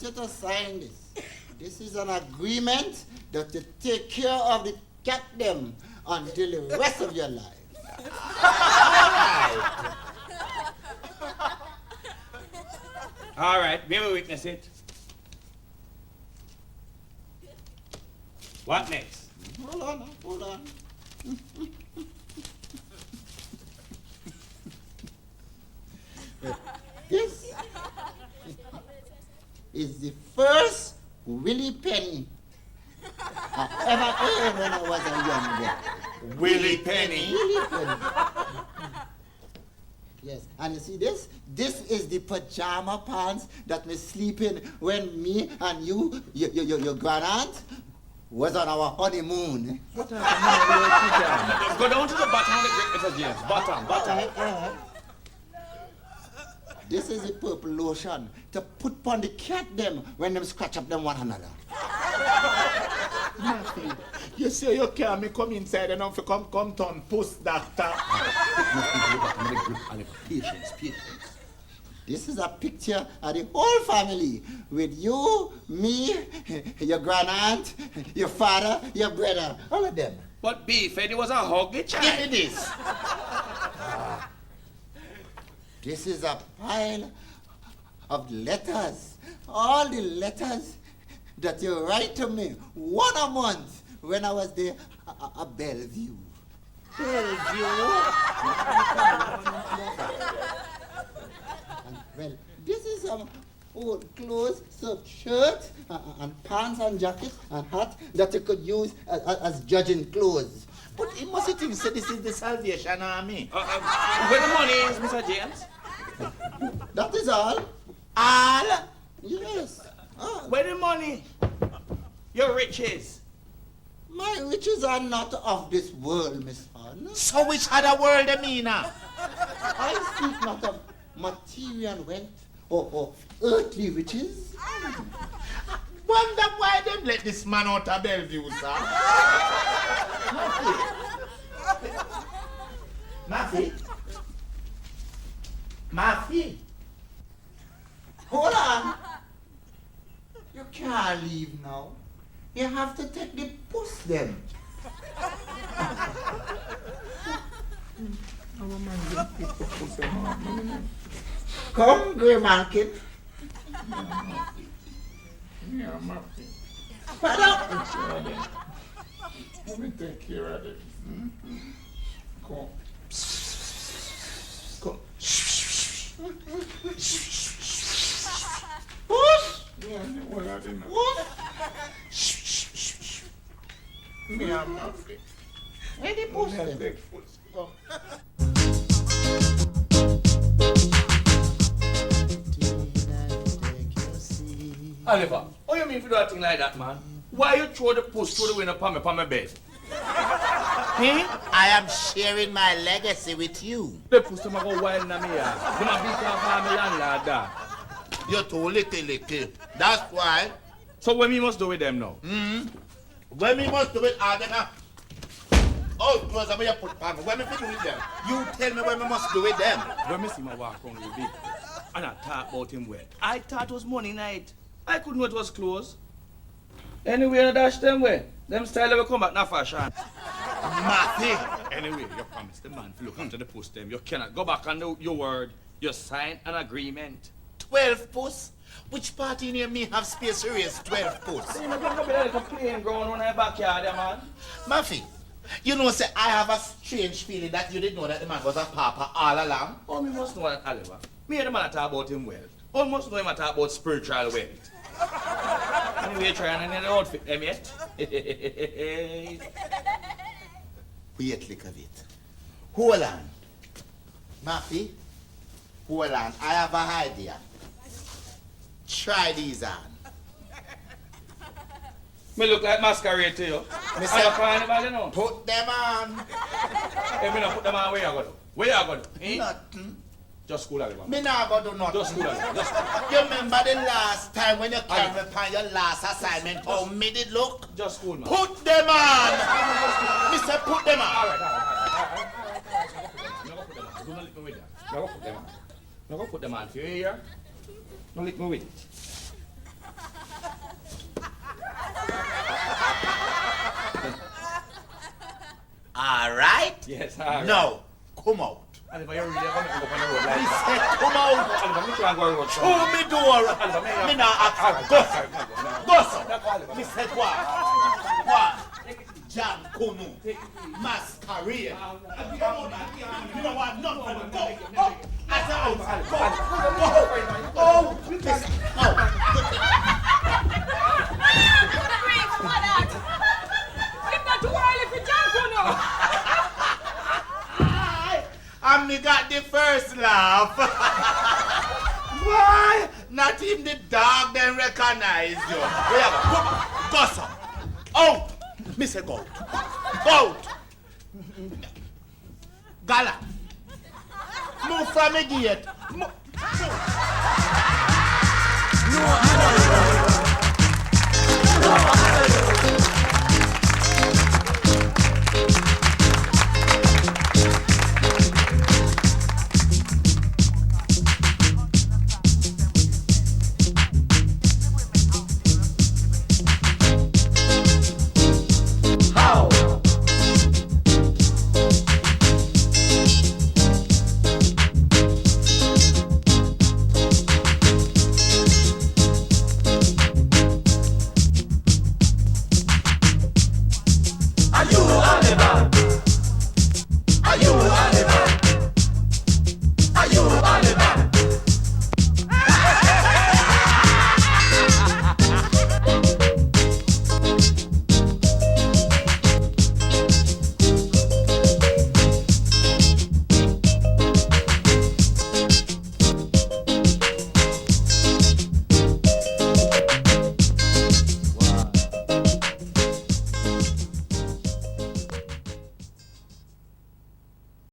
you to sign this. This is an agreement that you take care of the cat them until the rest of your life. All right, we will witness it. What next? Hold on, hold on. This is the first Willie Penny I ever heard when I was a young boy. Willie Penny. Willie Penny. Yes, and you see this? This is the pajama pants that me sleep in when me and your grand-aunt was on our honeymoon. What happened? Go down to the bottom of the grip, Mr. James. Bottom. This is the purple lotion to put upon the cat them when them scratch up them one another. Maffi, you say you can't me come inside and to come turn post doctor. Patience. This is a picture of the whole family with you, me, your grand-aunt, your father, your brother, all of them. But Beef, it was a huggy child. Give me this. This is a pile of letters. All the letters that you write to me one a month when I was there at Bellevue. Bellevue? Well, this is some old clothes, some shirts, and pants and jackets and hat that you could use as judging clothes. But he must think say this is the Salvation Army. Where the money is, Mr. James? That is all. All? Yes. Where the money? Your riches. My riches are not of this world, Miss Hon. So which other world they mean now? I speak not of material wealth or earthly riches. Wonder why them let this man out of Bellevue, sir? Maffi. Hold on. You can't leave now. You have to take the post then. Come, Grey Mankin. Yeah, Maffi. Father. Let me take care of this. Come. Come. Push. Yeah, what are they now? Push. Me and Maffi. Where the post Me then? take foot. Come. Oliver, what you mean if you do a thing like that, man? Why you throw the post through the window upon my bed? I am sharing my legacy with you. The post them a go wild na me ya. Them a beat off my landlord da. You're too little. That's why. So what me must do with them now? When we must do it, oh, close up your put on. When we do with them, you tell me when we must do with them. When me see my walk around with big, and I talk about him well. I thought it was Monday night. I could know it was closed. Anyway, I dash them way. Them style will come back now fashion. Maffi. Anyway, you promised the man to look after the post them. You cannot go back on your word. You sign an agreement. 12 posts? Which party near me have space to raise 12 posts? You know, don't be like a playing ground on the backyard, man. Maffi, you know, say I have a strange feeling that you didn't know that the man was a papa all along. Oh, me must know that, Oliver. Me and the man talk about him wealth. Oh, must know him talk about spiritual wealth. Anyway, trying to outfit them yet? Wait, look of it. Hold on. Maffi, hold on. I have an idea. Try these on. Me look like masquerade to you. Me I say- don't find anybody know. Put them on. Hey, me not put them on where you go do? Where you go do? Eh? Nothing. Just school Oliver. Me not go do nothing. Just school Oliver. Just You remember the last time when you came upon your last assignment, how me did look? Just school, man. Put them on! Me say put them on. Alright. No go put them on. Do not lick me with that. No go put them on. No go put them on. You hear? Don't lick me with it. All right? Yes, all right. Now, come out. And if I really come and go on the road like He that. said, come out. And if I'm trying to go on the road. Show me door. Me not ask. Go, sir. Go, sir. Me said what? What? Jam Kunu. Masquerade. You don't want none from them. Go. Go. I said, out. Go. Go. Oh. This. Oh. What that? It's not too early for John Kuno. And me got the first laugh. Why? Not even the dog then recognize you. Wherever. Go, sir. Out. Me say go out. Go out. Gala. Move from the gate. Move. No.